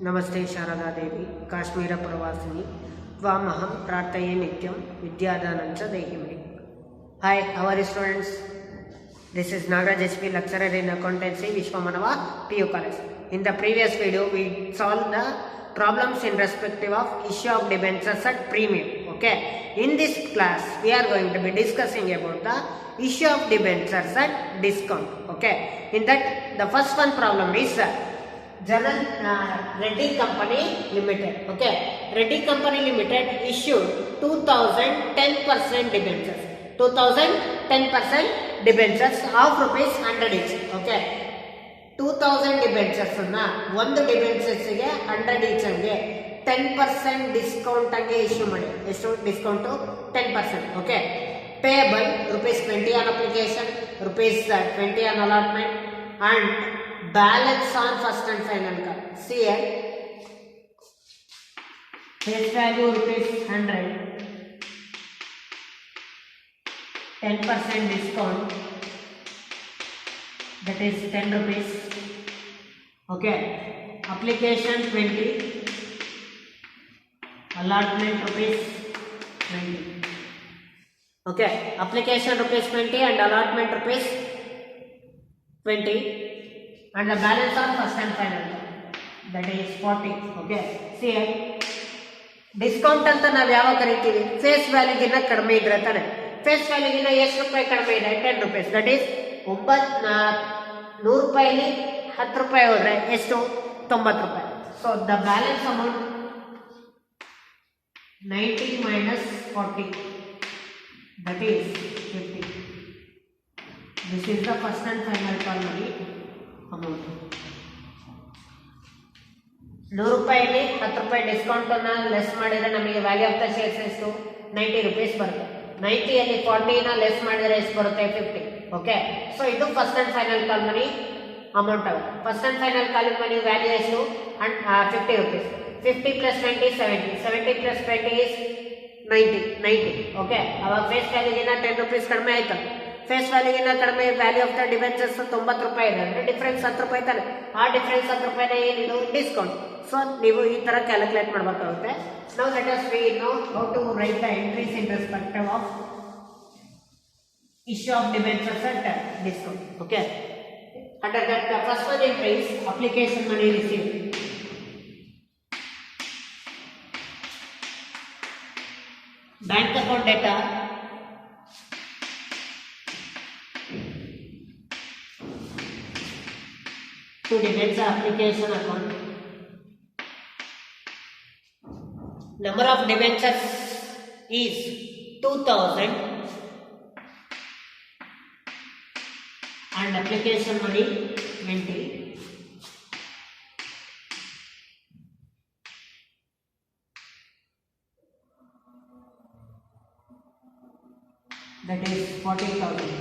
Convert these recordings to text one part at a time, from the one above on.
नमस्ते शारदा देवी काश्मीर प्रवासिनी त्वामहं प्रार्थये नित्यं विद्यादानं च देहि मे. Hi, how are you students? This is Nagaraj HP, lecturer in accountancy, Vishwamanava PU College. In the previous video, we solved the problems in respective of issue of debentures at premium. Okay. In this class, we are going to be discussing about the issue of debentures at discount. Okay. In that, the first one problem is General Reddy Company Limited. Okay. Reddy Company Limited issued 2010% debentures. 2010% debentures of rupees 100 each. Okay. 2000 debentures na ಒಂದು debentures ಗೆ 100 each ಅಂಗೆ 10% discount ಆಗಿ issue ಮಾಡಿ. ಎಷ್ಟು discount? 10%. Okay. Payable rupees 20 on application, rupees 20 on allotment and balance on first and final call. See here, face value rupees 100, 10% discount, that is 10 rupees. Okay. Application 20, allotment rupees 20. Okay. Application rupees 20 and allotment rupees 20 and the balance on first and final, that is 40. Okay. See here, discount ಅಂತ ನಾವು ಯಾವಾಗ ಕರಿತೀವಿ? Face ವ್ಯಾಲ್ಯೂಗಿನ್ನ ಕಡಿಮೆ ಇದ್ರೆ ತಾನೆ. Face ವ್ಯಾಲ್ಯೂಗಿನ್ನ ಎಷ್ಟು ರೂಪಾಯಿ ಕಡಿಮೆ ಇದೆ? 10 rupees. ದಟ್ ಈಸ್ 100 ರೂಪಾಯಿಲಿ 10 ರೂಪಾಯಿ ಹೋದ್ರೆ ಎಷ್ಟು? 90 ರೂಪಾಯಿ. So the balance amount 90 minus 40, that is 50. This is the first and final call money amount. 100 ರೂಪಾಯಿಲಿ 10 ರೂಪಾಯಿ ಡಿಸ್ಕೌಂಟ್ ಅನ್ನ ಲೆಸ್ ಮಾಡಿದ್ರೆ ನಮಗೆ ವ್ಯಾಲ್ಯೂ ಆಫ್ ದ ಶೇರ್ಸ್ ಎಷ್ಟು? 90 rupees ಬರುತ್ತೆ. 90 ಅಲ್ಲಿ 40 ನ ಲೆಸ್ ಮಾಡಿದ್ರೆ ಎಷ್ಟು ಬರುತ್ತೆ? 50. ಓಕೆ. ಸೊ ಇದು first and final call money amount ಆಗುತ್ತೆ. First and final call money value ಎಷ್ಟು? 50 rupees. 50 plus 20 is 70. 70 plus 20 is 90. Okay. ಅವಾಗ ಫೇಸ್ ವ್ಯಾಲ್ಯೂಗಿನ 10 rupees ಕಡಿಮೆ ಆಯ್ತು. ಫೇಸ್ ವ್ಯಾಲ್ಯೂಗಿನ ಕಡಿಮೆ ವ್ಯಾಲ್ಯೂ ಆಫ್ ದ ಡಿಬೆಂಚರ್ಸ್ 90 ರೂಪಾಯಿ ಇದೆ ಅಂದ್ರೆ ಡಿಫರೆನ್ಸ್ 10 ರೂಪಾಯಿ ತಾನೆ. ಆ ಡಿಫರೆನ್ಸ್ 10 ರೂಪಾಯಿನ ಏನಿದು? ಡಿಸ್ಕೌಂಟ್. ಸೊ ನೀವು ಈ ತರ ಕ್ಯಾಲ್ಕುಲೇಟ್ ಮಾಡಬೇಕಾಗುತ್ತೆ. Now let us we know how to write the entries in respective of issue of debentures at discount. Okay. Under that, the first one entry is application money received. Bank account data, to debenture application account. Number of debentures is 2000 and application money 20. That is 40,000.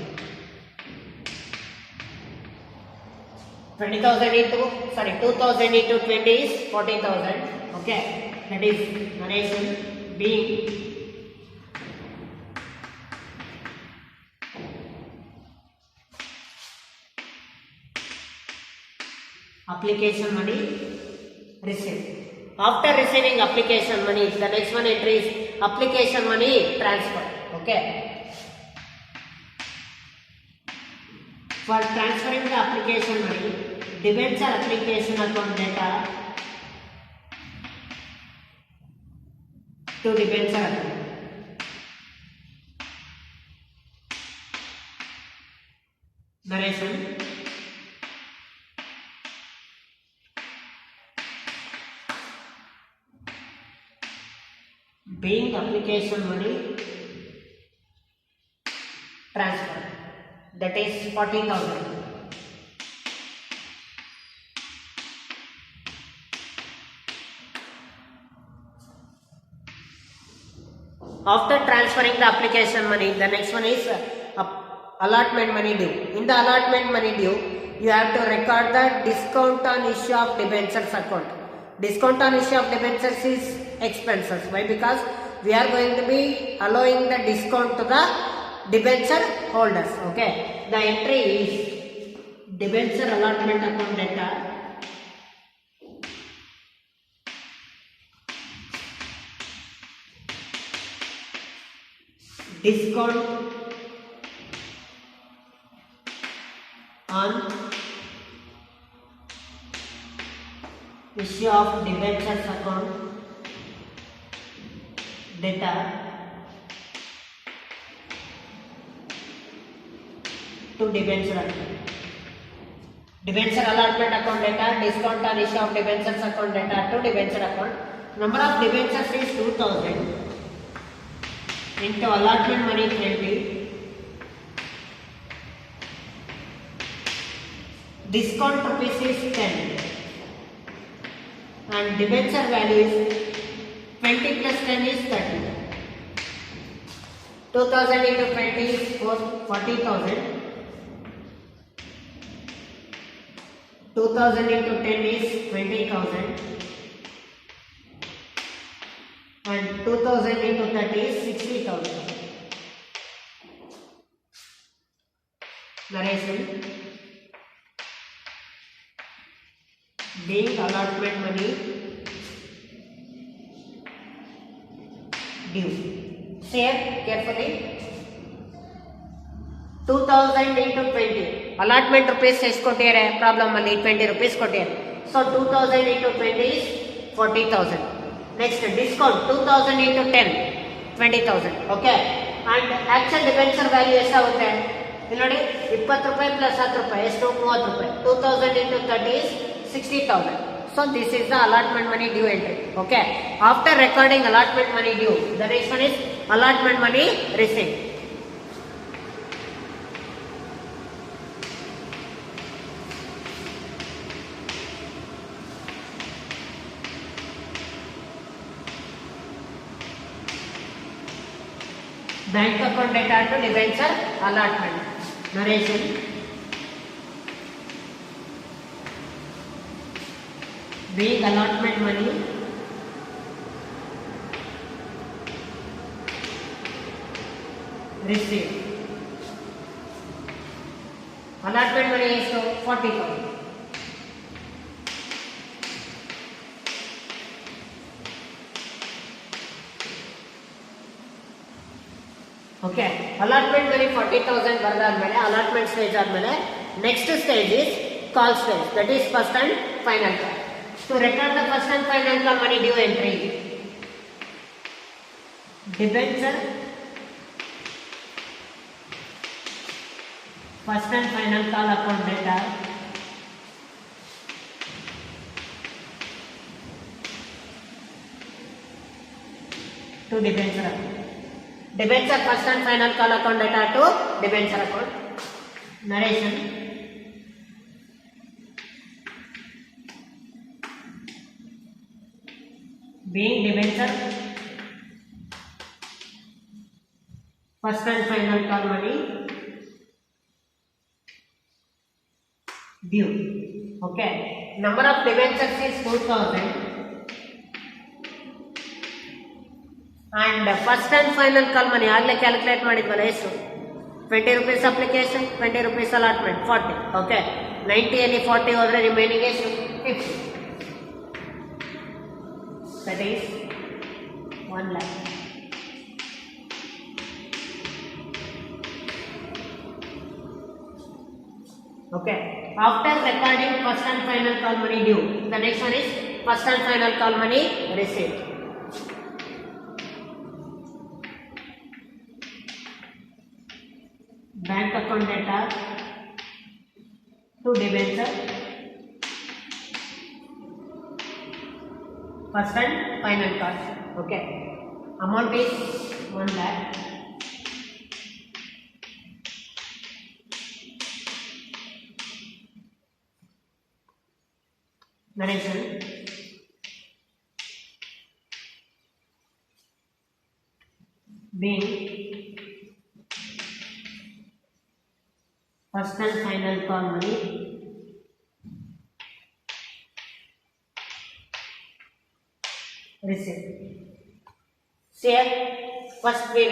20,000 into 2000 into 20 is 40,000. Okay. That is narration being application money received. After receiving application money, the next one entry is application money transfer. Okay. For transferring the application money, debenture application account data to debenture account. Narration being application money transfer, that is 40,000. After transferring the application money, the next one is allotment money due. In the allotment money due, you have to record the discount on issue of debentures account. Discount on issue of debentures is expenses. Why? Because we are going to be allowing the discount to the debenture holders. Okay. The entry is debenture allotment account data discount on issue of debentures account data to debenture account. Debenture allotment account data, discount on issue of debentures account data to debenture account. Number of debentures is 2000 into allotment money 20. Discount rupees is 10 and debenture value is 20 plus 10 is 30. 2000 into 20 is 40,000. 2000 into 10 is 20,000 and 2000 into 30 is 60,000. Narration. Being allotment money due. Say carefully. 2000 into 20. Allotment rupees ಎಷ್ಟು ಕೊಟ್ಟಿದ್ದಾರೆ problem ಅಲ್ಲಿ 20 rupees ಕೊಟ್ಟಿದ್ದಾರೆ. So 2000 into 20 is 40,000. Next discount 2000 into 10 20,000. Okay. And actual debenture value ಎಷ್ಟಾಗುತ್ತೆ ಇಲ್ಲಿ ನೋಡಿ 20 ರೂಪಾಯಿ plus 10 ರೂಪಾಯಿ ಎಷ್ಟು 30 ರೂಪಾಯಿ. 2000 into 30 is 60,000. So this is the allotment money due entry. Okay. After recording allotment money due, the next one is allotment money received. Bank account data to debenture allotment. Narration. Being allotment money received. Allotment money is 40,000. Okay, allotment money 40,000 ಬರದಾದ್ಮೇಲೆ allotment stage ಆದ್ಮೇಲೆ next stage is call stage, that is first and final call. To record the first and final call money due entry, debenture first and final call account data to debenture account. Debenture first and final call account data to debenture account. Narration. Being debenture first and final call money due. Okay. Number of debentures is 2000 and first and final call money ಆಗಲೇ calculate ಮಾಡಿದ್ವಲ್ಲ ಎಷ್ಟು 20 rupees application 20 rupees allotment 40. Okay. 90 ಅಲ್ಲಿ 40 ಹೋದ್ರೆ remaining ಎಷ್ಟು 50. That is 1 lakh. Okay. After recording first and final call money due, the next one is first and final call money received. Bank account data to debenture first and final call. Okay. Amount is 1 lakh. Narration. Being first and final call money received. Here first we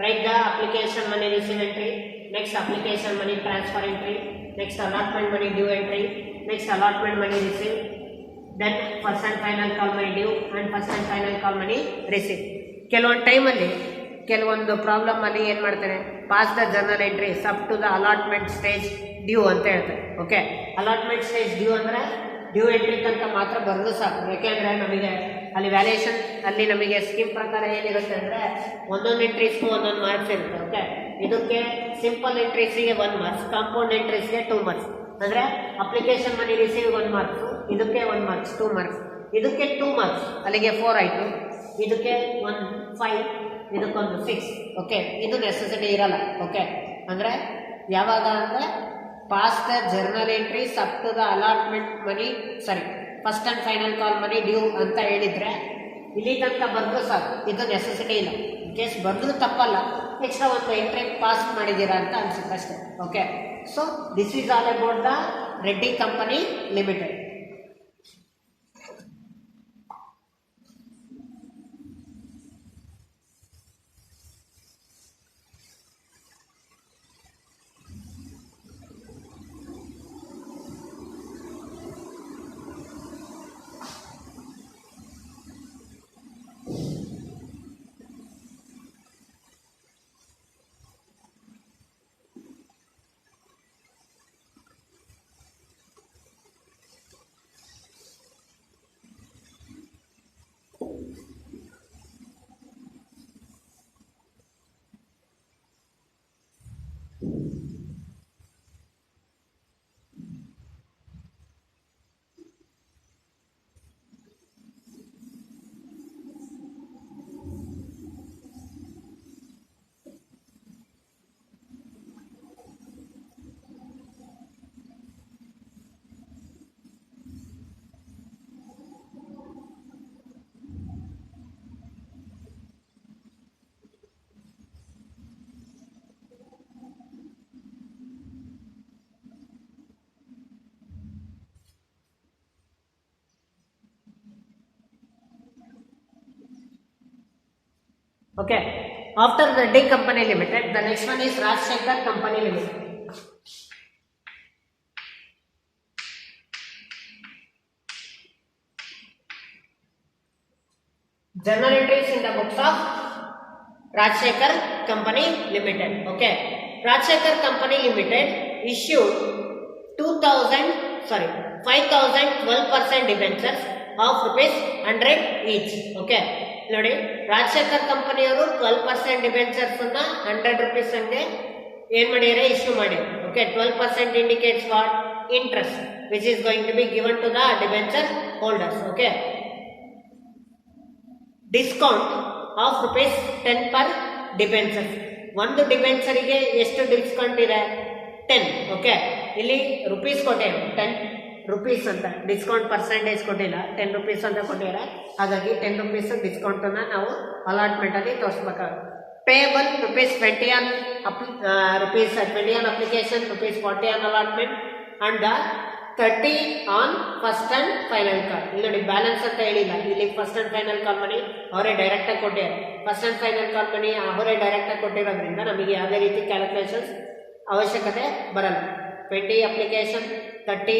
write the application money receive entry, next application money transfer entry, next allotment money due entry, next allotment money received, then first and final call money due and first and final call money received. ಕೆಲವೊಂದು ಟೈಮಲ್ಲಿ ಕೆಲವೊಂದು problem ಅಲ್ಲಿ ಏನು ಮಾಡ್ತಾರೆ, pass the journal entries up to the allotment stage due ಅಂತ ಹೇಳ್ತಾರೆ. Okay, allotment stage due ಅಂದರೆ due entry ತನಕ ಮಾತ್ರ ಬರೆದು ಸಾಕು. ಯಾಕೆಂದರೆ ನಮಗೆ ಅಲ್ಲಿ ವ್ಯಾಲ್ಯೂಯೇಷನ್ ಅಲ್ಲಿ ನಮಗೆ ಸ್ಕೀಮ್ ಪ್ರಕಾರ ಏನಿರುತ್ತೆ ಅಂದರೆ ಒಂದೊಂದು ಎಂಟ್ರೀಸ್ಗೂ ಒಂದೊಂದು ಮಾರ್ಕ್ಸ್ ಇರುತ್ತೆ. ಓಕೆ, ಇದಕ್ಕೆ ಸಿಂಪಲ್ ಎಂಟ್ರೀಸಿಗೆ 1 ಮಾರ್ಕ್ಸ್, ಕಾಂಪೌಂಡ್ ಎಂಟ್ರೀಸ್ಗೆ 2 ಮಾರ್ಕ್ಸ್. ಅಂದರೆ ಅಪ್ಲಿಕೇಶನ್ ಮನಿ ರಿಸೀವ್ 1 ಮಾರ್ಕ್ಸು, ಇದಕ್ಕೆ 1 ಮಾರ್ಕ್ಸ್ 2 ಮಾರ್ಕ್ಸ್, ಇದಕ್ಕೆ 2 ಮಾರ್ಕ್ಸ್, ಅಲ್ಲಿಗೆ 4 ಆಯಿತು, ಇದಕ್ಕೆ 1 5, ಇದಕ್ಕೊಂದು 6. ಓಕೆ, ಇದು ನೆಸೆಸಿಟಿ ಇರಲ್ಲ. ಓಕೆ, ಅಂದರೆ ಯಾವಾಗ ಅಂದರೆ pass the journal entries up to the allotment money, sorry first and final call money due ಅಂತ ಹೇಳಿದರೆ ಇಲ್ಲಿ ತನಕ ಬರೆದು ಸಾಕು, ಇದು ನೆಸೆಸಿಟಿ ಇಲ್ಲ. ಇನ್ ಕೇಸ್ ಬರೆದ್ರೂ ತಪ್ಪಲ್ಲ, ಎಕ್ಸ್ಟ್ರಾ ಒಂದು ಎಂಟ್ರಿ ಪಾಸ್ ಮಾಡಿದ್ದೀರಾ ಅಂತ ಅನ್ಸುತ್ತೆ ಅಷ್ಟೇ. Okay, so this is all about the Reddy company limited. Okay, after the Reddy Company Limited, the next one is Rajshekhar Company Limited. Journal entries in the books of Rajshekhar Company Limited. Okay, Rajshekhar Company Limited issued 5,012% debentures of ₹100 each. Okay, ನೋಡಿ, ರಾಜಶೇಖರ್ ಕಂಪನಿಯವರು 12% debentures ಅನ್ನ ₹100 ಹಂಗೆ ಏನ್ ಮಾಡಿದರೆ issue ಮಾಡಿ. Okay, 12% indicates what interest which is going to be given to the debenture holders. Okay, discount of ₹10 per debenture. ಒಂದು ಡಿಬೆಂಚರಿಗೆ ಎಷ್ಟು ಡಿಸ್ಕೌಂಟ್ ಇದೆ? 10. ಓಕೆ, ಇಲ್ಲಿ ರುಪೀಸ್ ಕೊಟ್ಟಿದ್ದಾರೆ, ₹10 ಅಂತ ಡಿಸ್ಕೌಂಟ್ ಪರ್ಸೆಂಟೇಜ್ ಕೊಟ್ಟಿಲ್ಲ, ₹10 ಅಂತ ಕೊಟ್ಟಿದ್ದಾರೆ. ಹಾಗಾಗಿ ₹10 ಡಿಸ್ಕೌಂಟ್ ಅನ್ನ ನಾವು ಅಲಾಟ್ಮೆಂಟ್ ಅಲ್ಲಿ ತೋರಿಸಬೇಕಾಗುತ್ತೆ. Payable ₹20 on ₹20 on application, ₹40 on allotment and 30 on first and final call. ಇಲ್ಲಿ ನೋಡಿ, ಬ್ಯಾಲೆನ್ಸ್ ಅಂತ ಹೇಳಿಲ್ಲ, ಇಲ್ಲಿ first and final call money ಅವರೇ ಡೈರೆಕ್ಟ್ ಆಗಿ ಕೊಟ್ಟಿದ್ದಾರೆ. First and final call money ಅವರೇ ಡೈರೆಕ್ಟ್ ಆಗಿ ಕೊಟ್ಟಿರೋದ್ರಿಂದ ನಮಗೆ ಯಾವುದೇ ರೀತಿ ಕ್ಯಾಲ್ಕುಲೇಷನ್ಸ್ ಅವಶ್ಯಕತೆ ಬರಲ್ಲ. 20 application, 30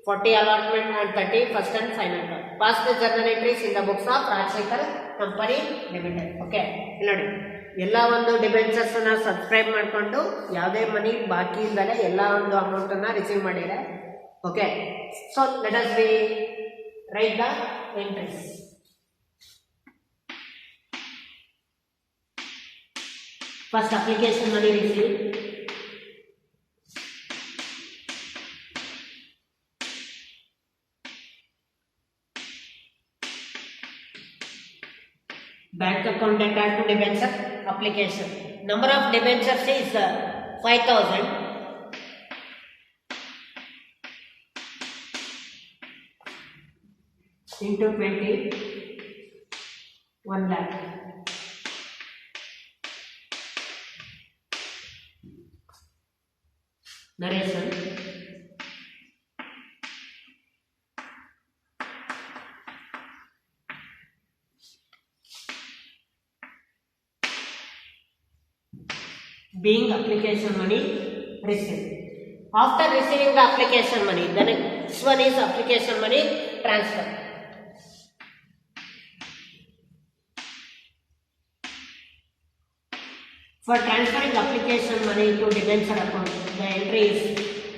40 allotment and 30 first and final call. Pass the journal entries in the books of Rajshekhar Company Limited. Okay, ಇಲ್ಲಿ ನೋಡಿ, ಎಲ್ಲ ಒಂದು ಡಿಬೆಂಚರ್ಸ್ ಅನ್ನ ಸಬ್ಸ್ಕ್ರೈಬ್ ಮಾಡಿಕೊಂಡು ಯಾವುದೇ ಮನಿ ಬಾಕಿ ಇಲ್ಲದೆ ಎಲ್ಲ ಒಂದು ಅಮೌಂಟ್ ಅನ್ನ ರಿಸೀವ್ ಮಾಡಿದೆ. Okay, so let us be write the entries. First, application money received. Bank account attached to debenture application. Number of debentures is 5,000. Into 20, 1 lakh. Narration. Being application money received. After receiving the application money, the next one is application money transfer. For transferring application money to debenture account, the entry is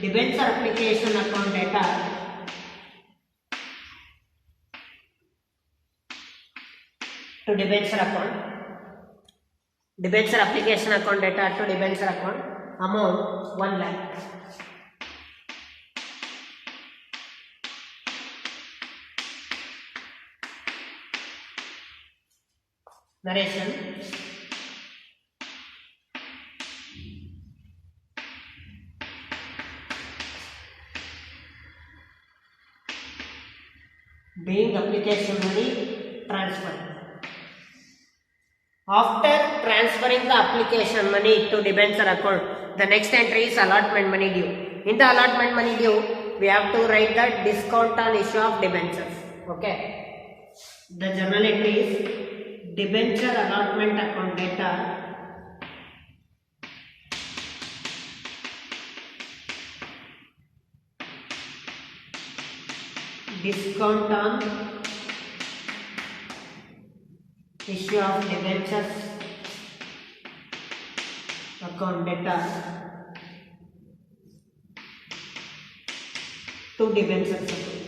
debenture application account data to debenture account, debenture application account data to debenture account, amount 1 lakh. Narration. Being application money transfer. After transferring the application money to debenture account, the next entry is allotment money due. In the allotment money due, we have to write the discount on issue of debentures. Okay. The journal entry is debenture allotment account data discount on issue of debentures account data to debentures account.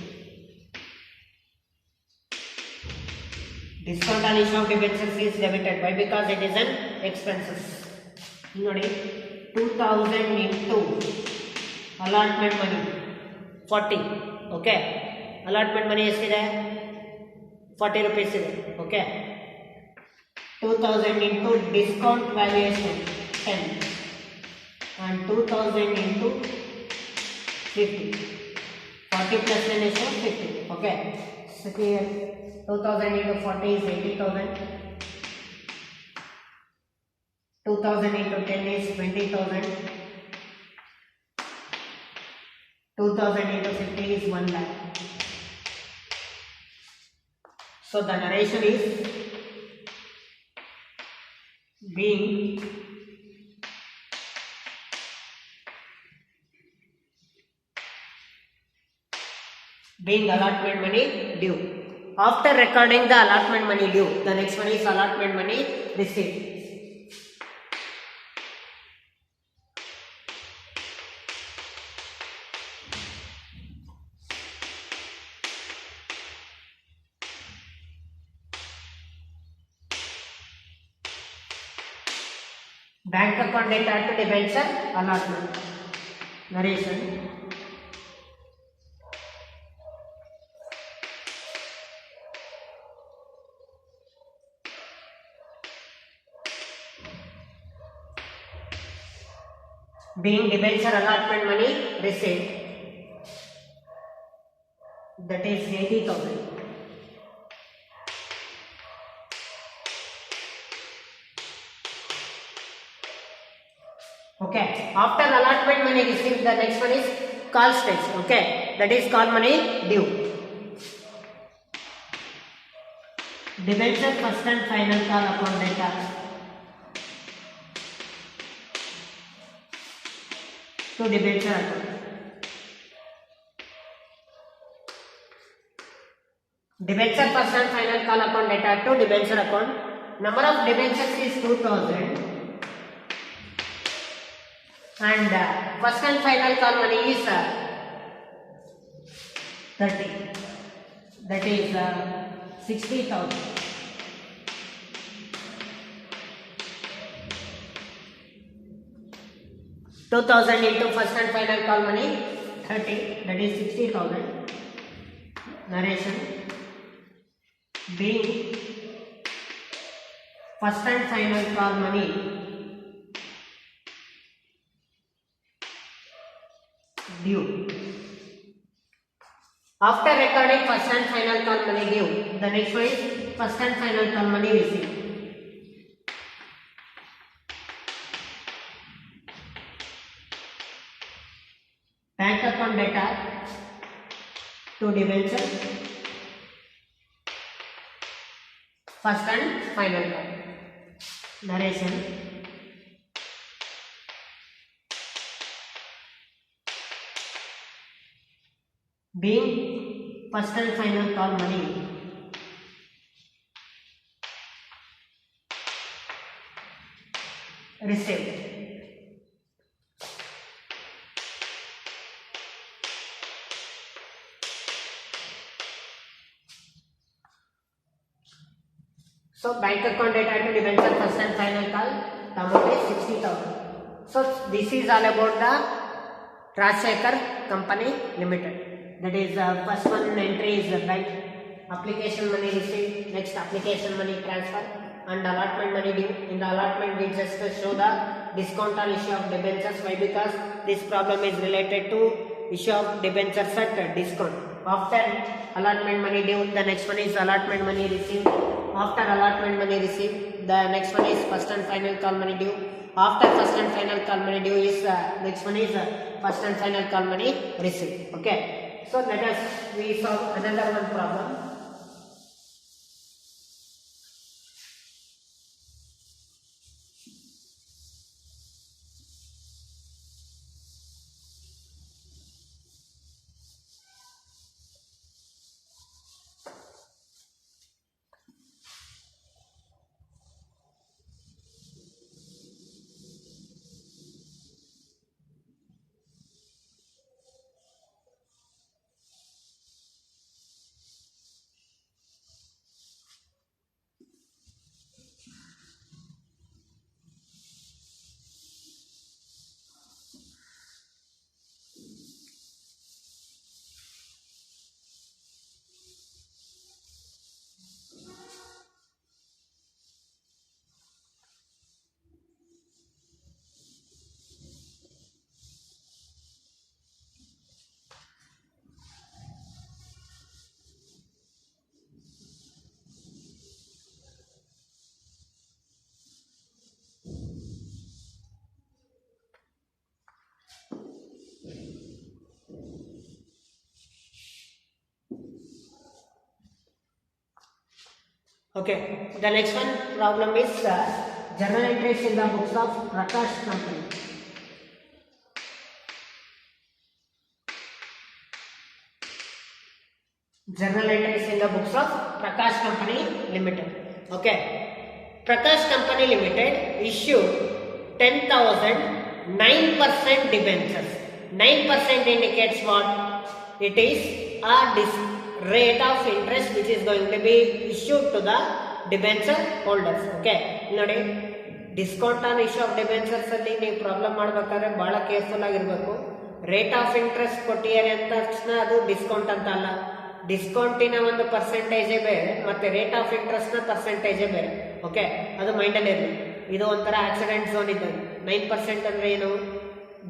Discount on issue of debentures is debited. Why? Because it is an expenses. ನೋಡಿ 2000 into allotment money 40. Okay. Allotment money ಎಷ್ಟಿದೆ 40 rupees ಇದೆ. Okay. 2000 into discount valuation 10 and 2000 into 50. 40 plus 10 is 50. Okay. So here 2000 into 40 is 80,000. 2000 into 10 is 20,000. 2000 into 50 is 1 lakh. So the narration is being allotment money due. After recording the allotment money due, the next one is allotment money received. Bank account data to debenture allotment. Narration. Being debenture allotment money received, that is 80,000. Okay. After allotment money received, the next one is call stage. Okay. That is call money due. Debenture first and final call account data to debenture account. Debenture first and final call account data to debenture account. Number of debentures is 2000 and first and final call money is 30. That is 60,000. $2,000 into first and final call money 30. That is 60,000. Narration. Being first and final call money due. After recording first and final call money due, the next one is first and final call money received. Bank account data to debenture first and final call. Narration. Being first and final call money received. So bank account data to debenture first and final call, the amount is 60,000. So this is all about the Rajshekhar Company Limited. That is first one entry is the bank application money received, next application money transfer and allotment money due. In the allotment we just show the discount on issue of debentures. Why? Because this problem is related to issue of debentures at discount. After allotment money due, the next one is allotment money received. After allotment money received, the next one is first and final call money due. After first and final call money due is next one is first and final call money received. Okay, so let us we solve another one problem. Okay, the next one problem is journal entries in the books of Prakash Company. Journal entries in the books of Prakash Company Limited. Okay, Prakash Company Limited issued 10,000 9% debentures. 9% indicates what? It is a rate of interest which is going to be issued to the debenture holders. Okay, ನೋಡಿ discount on issue of debentures ಅಲ್ಲಿ ನೀವು problem ಮಾಡಬೇಕಾದ್ರೆ ಬಹಳ careful ಆಗಿರಬೇಕು. Rate of interest ಕೊಟ್ಟಿದ್ದಾರೆ ಅಂತ ತಕ್ಷಣ ಅದು ಡಿಸ್ಕೌಂಟ್ ಅಂತ ಅಲ್ಲ. ಡಿಸ್ಕೌಂಟಿನ ಒಂದು ಪರ್ಸೆಂಟೇಜೇ ಬೇರೆ ಮತ್ತೆ ರೇಟ್ ಆಫ್ ಇಂಟ್ರೆಸ್ಟ್ ನ ಪರ್ಸೆಂಟೇಜೇ ಬೇರೆ. ಓಕೆ, ಅದು ಮೈಂಡಲ್ಲಿ ಇರಲಿ. ಇದು ಒಂಥರ ಆಕ್ಸಿಡೆಂಟ್ ಝೋನ್ ಇದ್ದಂಗೆ. 9% ಅಂದ್ರೆ ಏನು?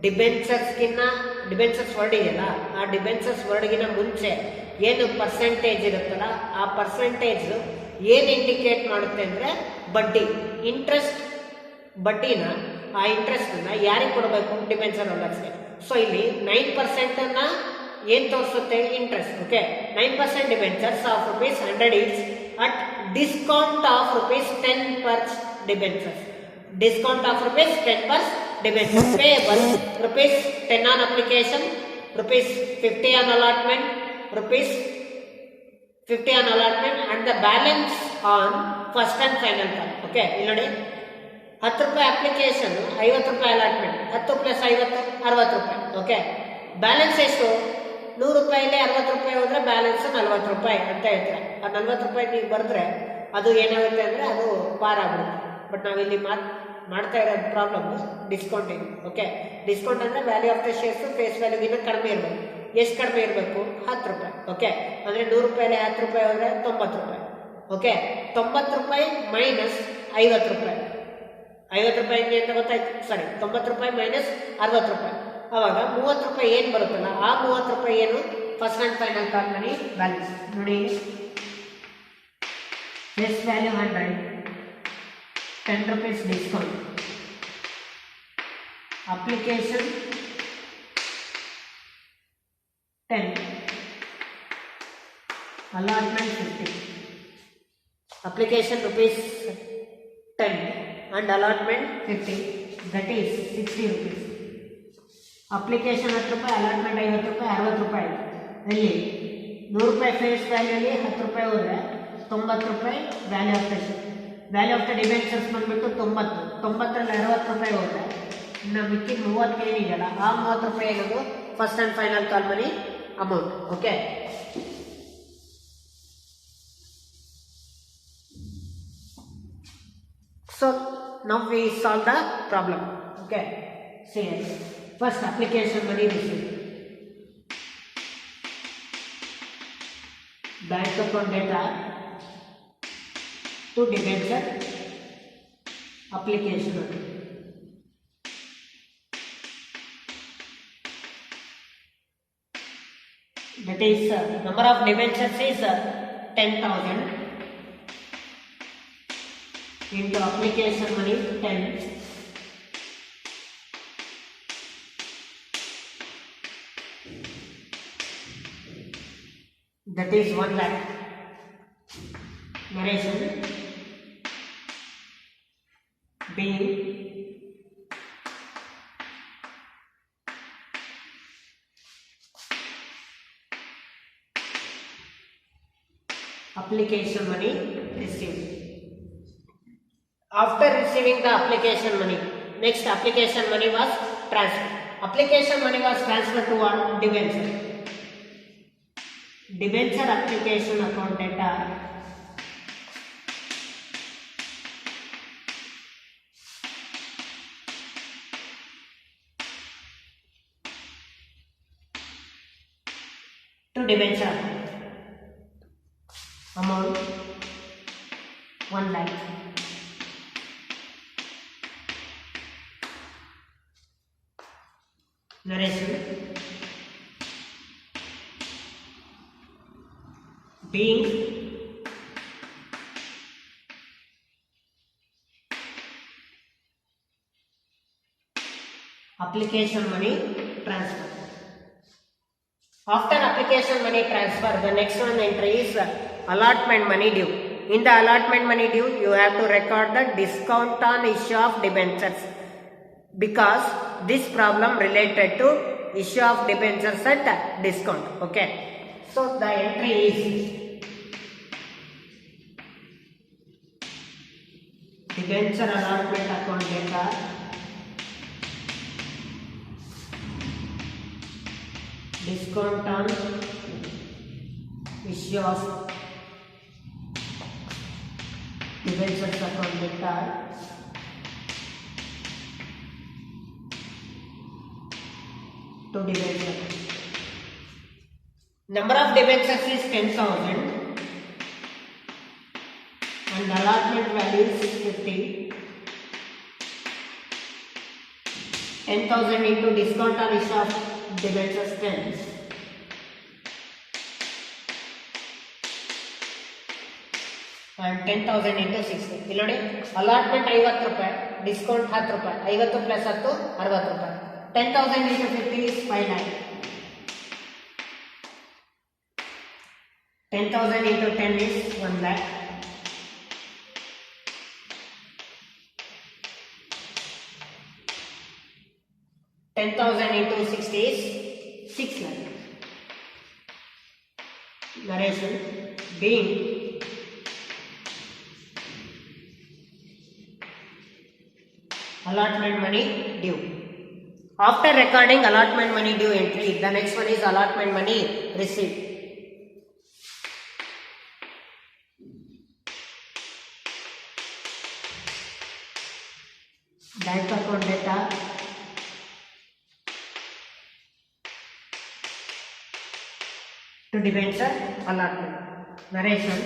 ಡಿಬೆಂಚರ್ಸ್ ವರ್ಡ್ ಇದೆಯಲ್ಲ, ಆ ಡಿಬೆಂಚರ್ಸ್ ವರ್ಡ್ಗಿನ ಮುಂಚೆ ಏನು ಪರ್ಸೆಂಟೇಜ್ ಇರುತ್ತಲ್ಲ, ಆ ಪರ್ಸೆಂಟೇಜ್ ಏನು ಇಂಡಿಕೇಟ್ ಮಾಡುತ್ತೆ ಅಂದ್ರೆ ಬಡ್ಡಿ, ಇಂಟ್ರೆಸ್ಟ್. ಬಡ್ಡಿನ ಆ ಇಂಟ್ರೆಸ್ಟ್ ಅನ್ನ ಯಾರಿಗೆ ಕೊಡಬೇಕು? ಡಿಬೆಂಚರ್ ಹೋಲ್ಡರ್ಸ್ಗೆ. ಸೊ ಇಲ್ಲಿ 9% ಅನ್ನ ಏನ್ ತೋರಿಸುತ್ತೆ? Interest. Okay, 9% debentures of ₹100 is at discount of ₹10 per debentures. Discount of ₹10 per debentures. Payable ₹10 on application, ₹50 on allotment, ₹50 on allotment and the balance on first and final call. Okay, ಇಲ್ಲಿ ನೋಡಿ, ₹10 application, ₹50 allotment. 10 + 50 ₹60. Okay, balance ಎಷ್ಟು? ₹100 ₹60 ಹೋದ್ರೆ balance ₹40 ಅಂತ ಹೇಳ್ತಾರೆ. ಆ ₹40 ನೀವು ಬರೆದ್ರೆ ಅದು ಏನಾಗುತ್ತೆ ಅಂದ್ರೆ ಅದು ಪಾರ್ ಆಗ್ಬಿಡುತ್ತೆ. ಬಟ್ ನಾವಿಲ್ಲಿ ಮಾಡ್ತಾ ಇರೋ ಪ್ರಾಬ್ಲಮ್ ಡಿಸ್ಕೌಂಟಿಂಗ್. ಓಕೆ, ಡಿಸ್ಕೌಂಟ್ ಅಂದ್ರೆ value of the shares face ವ್ಯಾಲ್ಯೂಗಿಂತ ಕಡಿಮೆ ಇರಬೇಕು. ಎಷ್ಟು ಕಡಿಮೆ ಇರಬೇಕು? ₹10. ಓಕೆ, ಅಂದ್ರೆ ₹100 ₹10 ಹೋದ್ರೆ ₹90. Okay, ₹90 minus ₹50. ₹50 ಅಂತ ಗೊತ್ತಾಯ್ತು. Sorry, ₹90 minus ₹60. ಅವಾಗ ₹30 ಏನು ಬರುತ್ತಲ್ಲ, ಆ ₹30 ಏನು? First and final call money balance. ನೋಡಿ, face value 100, ₹10 discount, application 10, allotment 50. Application ₹10 and allotment 50. That is ₹60. Application ₹10, allotment ₹50, ₹60. ಇಲ್ಲಿ ₹100 ಫೇಸ್ ವ್ಯಾಲ್ಯೂಲಿ ₹10 ಹೋದ್ರೆ ₹90 value of the share. Value of the debentures ಬಂದ್ಬಿಟ್ಟು 90ರಲ್ಲಿ 60 ರೂಪಾಯಿ ಹೋದ್ರೆ ಇನ್ನು ಮಿಕ್ಕಿ 30 ಏನಿದೆಯಲ್ಲ ಆ 30 ರೂಪಾಯಿ ಅನ್ನೋದು first and final call money amount. Okay, so now we solve the problem. Okay, see first application money received, bank account data to debenture application money. That is number of debentures is 10,000 into application money 10, that is 1 lakh. Narration being application money received. After receiving the application money, next application money was transferred. Application money was transferred to what? Debenture. Debenture application account data to debenture amount 1 lakh. Narration being application money transfer. After application money transfer, the next one entry is allotment money due. In the allotment money due, you have to record the discount on issue of debentures, because this problem related to issue of debentures at discount. Okay, so the entry is debenture allotment account data discount on issue of debentures account data to debenture. Number of debentures is 10,000 and allotment value is 50. 10,000 into discount on issue of debentures 10. And 10,000 into 60. ಇಲ್ಲಿ ನೋಡಿ, allotment 50 ರೂಪಾಯಿ, discount 10 ರೂಪಾಯಿ, 50 plus 10 60 ರೂಪಾಯಿ. 10,000 into 50 is 5 lakh. 10,000 into 10 is 1 lakh. 10,000 into 60 is 6 lakh. Narration being allotment money due. After recording allotment money due entry, the next one is allotment money received. Bank account data to debenture allotment. Narration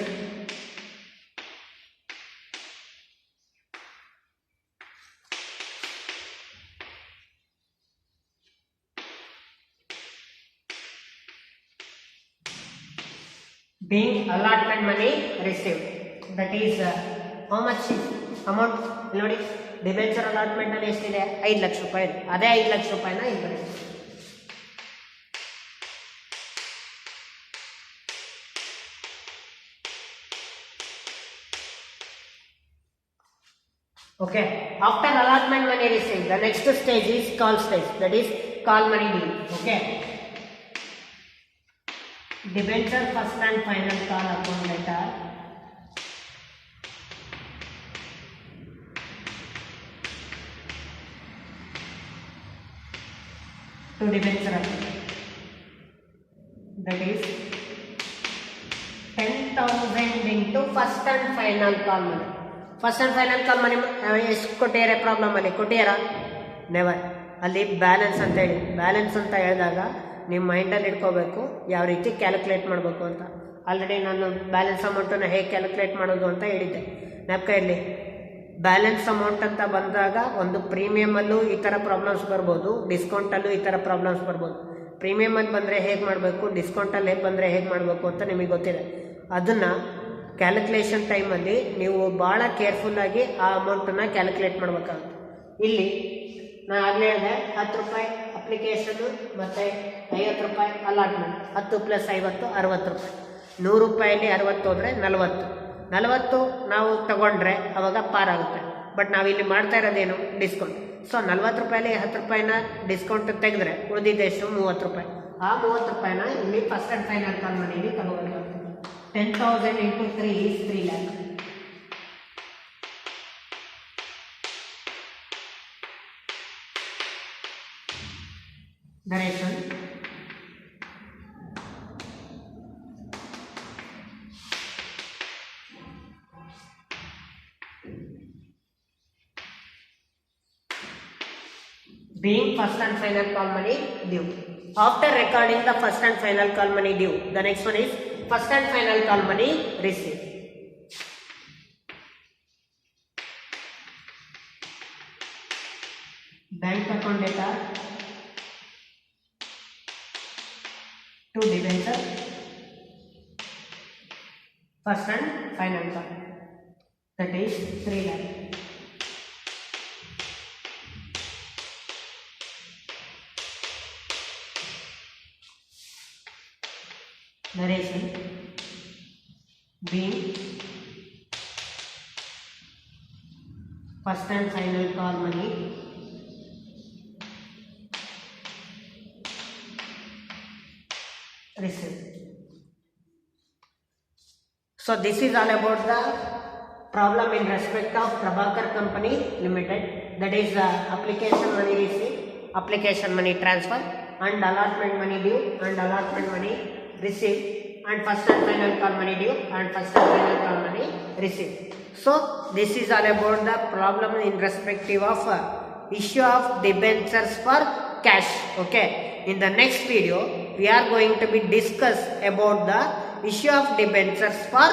being allotment money received, that is how much amount ನೋಡಿ, debenture allotment ಅಲ್ಲಿ ಎಷ್ಟಿದೆ? 5 ಲಕ್ಷ ರೂಪಾಯಿ. ಅದೇ 5 ಲಕ್ಷ ರೂಪಾಯಿನ ಇಲ್ಲಿ ಬರೀ. Okay, after allotment money received, the next stage is call stage, that is call money due. Okay, debenture first and final call account data to debenture, that is 10,000 into first and final call money. First and final call money ಎಷ್ಟು ಕೊಟ್ಟಿದ್ದಾರೆ ಪ್ರಾಬ್ಲಮಲ್ಲಿ ಕೊಟ್ಟಿಯಾರ never. ಅಲ್ಲಿ balance ಅಂತ ಹೇಳಿ, balance ಅಂತ ಹೇಳಿದಾಗ ನಿಮ್ಮ ಮೈಂಡಲ್ಲಿ ಇಟ್ಕೋಬೇಕು ಯಾವ ರೀತಿ ಕ್ಯಾಲ್ಕುಲೇಟ್ ಮಾಡಬೇಕು ಅಂತ. ಆಲ್ರೆಡಿ ನಾನು ಬ್ಯಾಲೆನ್ಸ್ ಅಮೌಂಟನ್ನು ಹೇಗೆ ಕ್ಯಾಲ್ಕುಲೇಟ್ ಮಾಡೋದು ಅಂತ ಹೇಳಿದ್ದೆ, ಜ್ಞಾಪಕ ಇರಲಿ. ಬ್ಯಾಲೆನ್ಸ್ ಅಮೌಂಟ್ ಅಂತ ಬಂದಾಗ ಒಂದು ಪ್ರೀಮಿಯಮಲ್ಲೂ ಈ ಥರ ಪ್ರಾಬ್ಲಮ್ಸ್ ಬರ್ಬೋದು, ಡಿಸ್ಕೌಂಟಲ್ಲೂ ಈ ಥರ ಪ್ರಾಬ್ಲಮ್ಸ್ ಬರ್ಬೋದು. ಪ್ರೀಮಿಯಮಲ್ಲಿ ಬಂದರೆ ಹೇಗೆ ಮಾಡಬೇಕು, ಡಿಸ್ಕೌಂಟಲ್ಲಿ ಹೇಗೆ ಬಂದರೆ ಹೇಗೆ ಮಾಡಬೇಕು ಅಂತ ನಿಮಗೆ ಗೊತ್ತಿದೆ. ಅದನ್ನು ಕ್ಯಾಲ್ಕುಲೇಷನ್ ಟೈಮಲ್ಲಿ ನೀವು ಭಾಳ ಕೇರ್ಫುಲ್ಲಾಗಿ ಆ ಅಮೌಂಟನ್ನು ಕ್ಯಾಲ್ಕುಲೇಟ್ ಮಾಡಬೇಕಾಗುತ್ತೆ. ಇಲ್ಲಿ ನಾನು ಆಗಲೇ ಹೇಳಿದೆ 10 ರೂಪಾಯಿ ಅಪ್ಲಿಕೇಶನ್ನು ಮತ್ತು 50 ರೂಪಾಯಿ ಅಲಾಟ್ಮೆಂಟ್. 10 + 50 60 ರೂಪಾಯಿ. 100 ರೂಪಾಯಲ್ಲಿ 60 ಹೋದರೆ 40 ನಾವು ತಗೊಂಡ್ರೆ ಅವಾಗ ಪಾರಾಗುತ್ತೆ. ಬಟ್ ನಾವಿಲ್ಲಿ ಮಾಡ್ತಾ ಇರೋದೇನು ಡಿಸ್ಕೌಂಟ್. ಸೊ 40 ರೂಪಾಯಲ್ಲಿ 10 ರೂಪಾಯಿನ ಡಿಸ್ಕೌಂಟ್ ತೆಗೆದ್ರೆ ಉಳಿದಿದ್ದೆಷ್ಟು 30 ರೂಪಾಯಿ. ಆ 30 ರೂಪಾಯಿನ ಇಲ್ಲಿ ಫಸ್ಟ್ ಆ್ಯಂಡ್ ಫೈನಲ್ ಕಾಲ್ ಮನಿಯಲ್ಲಿ ತಗೋಬೇಕಾಗ್ತದೆ. 10,000 into 3 is 3 lakh. Direction. Being first and final call money due. After recording the first and final call money due, the next one is first and final call money received. Bank account data to debenture, first and final call, that is 3 lakh. Narration. Being first and final call money received. So this is all about the problem in respect of Prabhakar Company Limited, that is application money received, application money transfer, and allotment money due and allotment money received, and first and final call money due and first and final call money received. So this is all about the problem in respective of issue of debentures for cash. Okay, in the next video we are going to be discuss about the issue of debentures for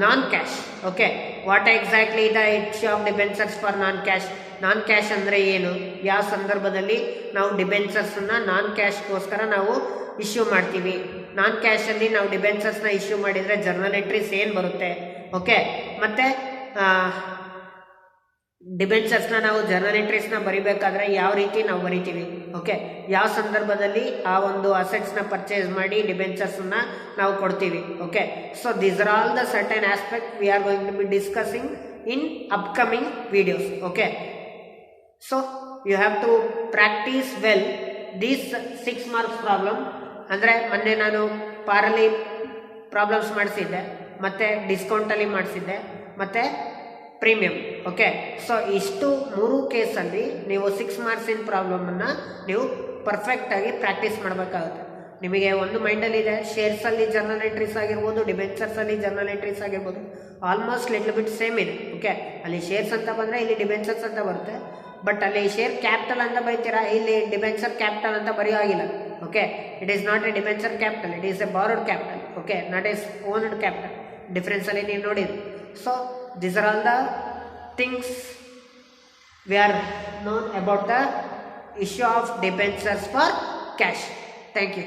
non-cash. Okay, what exactly the issue of debentures for non-cash? Non cash ಅಂದರೆ ಏನು, ಯಾವ ಸಂದರ್ಭದಲ್ಲಿ ನಾವು ಡಿಬೆಂಚರ್ಸನ್ನು ನಾನ್ ಕ್ಯಾಶ್ಗೋಸ್ಕರ ನಾವು issue ಮಾಡ್ತೀವಿ, ನಾನ್ ಕ್ಯಾಶಲ್ಲಿ ನಾವು ಡಿಬೆಂಚರ್ಸ್ನ issue ಮಾಡಿದರೆ journal entries ಏನು ಬರುತ್ತೆ. ಓಕೆ, ಮತ್ತು ಡಿಬೆಂಚರ್ಸ್ನ ನಾವು ಜರ್ನಲ್ ಎಂಟ್ರೀಸ್ನ ಬರಿಬೇಕಾದ್ರೆ ಯಾವ ರೀತಿ ನಾವು ಬರಿತೀವಿ. ಓಕೆ, ಯಾವ ಸಂದರ್ಭದಲ್ಲಿ ಆ ಒಂದು ಅಸೆಟ್ಸ್ನ ಪರ್ಚೇಸ್ ಮಾಡಿ ಡಿಬೆಂಚರ್ಸನ್ನು ನಾವು ಕೊಡ್ತೀವಿ. Okay, so these are all the certain aspect we are going to be discussing in upcoming videos. Okay, so you have to practice well these 6 marks problem. ಅಂದರೆ ಮೊನ್ನೆ ನಾನು ಪಾರಲ್ಲಿ ಪ್ರಾಬ್ಲಮ್ಸ್ ಮಾಡಿಸಿದ್ದೆ, ಮತ್ತು ಡಿಸ್ಕೌಂಟಲ್ಲಿ ಮಾಡಿಸಿದ್ದೆ, ಮತ್ತು ಪ್ರೀಮಿಯಂ. ಓಕೆ, ಸೊ ಇಷ್ಟು 3 ಕೇಸಲ್ಲಿ ನೀವು 6 ಮಾರ್ಕ್ಸಿನ ಪ್ರಾಬ್ಲಮನ್ನು ನೀವು ಪರ್ಫೆಕ್ಟಾಗಿ ಪ್ರಾಕ್ಟೀಸ್ ಮಾಡಬೇಕಾಗುತ್ತೆ. ನಿಮಗೆ ಒಂದು ಮೈಂಡಲ್ಲಿದೆ, ಶೇರ್ಸಲ್ಲಿ ಜರ್ನಲ್ ಎಂಟ್ರೀಸ್ ಆಗಿರ್ಬೋದು, ಡಿಬೆಂಚರ್ಸಲ್ಲಿ ಜರ್ನಲ್ ಎಂಟ್ರೀಸ್ ಆಗಿರ್ಬೋದು, ಆಲ್ಮೋಸ್ಟ್ ಲಿಟ್ಲ್ ಬಿಟ್ ಸೇಮ್ ಇದೆ. ಓಕೆ, ಅಲ್ಲಿ ಶೇರ್ಸ್ ಅಂತ ಬಂದರೆ ಇಲ್ಲಿ ಡಿಬೆಂಚರ್ಸ್ ಅಂತ ಬರುತ್ತೆ. ಬಟ್ ಅಲ್ಲಿ ಶೇರ್ ಕ್ಯಾಪಿಟಲ್ ಅಂತ ಬರೀತೀರಾ, ಇಲ್ಲಿ ಡಿಬೆಂಚರ್ ಕ್ಯಾಪಿಟಲ್ ಅಂತ ಬರೆಯೋ ಆಗಿಲ್ಲ. Okay, it is not a debenture capital, it is a borrowed capital. Okay, not is owned capital. ಡಿಫ್ರೆನ್ಸಲ್ಲಿ ನೀವು ನೋಡಿದ್ರಿ. So these are all the things we are known about the issue of debentures for cash. Thank you.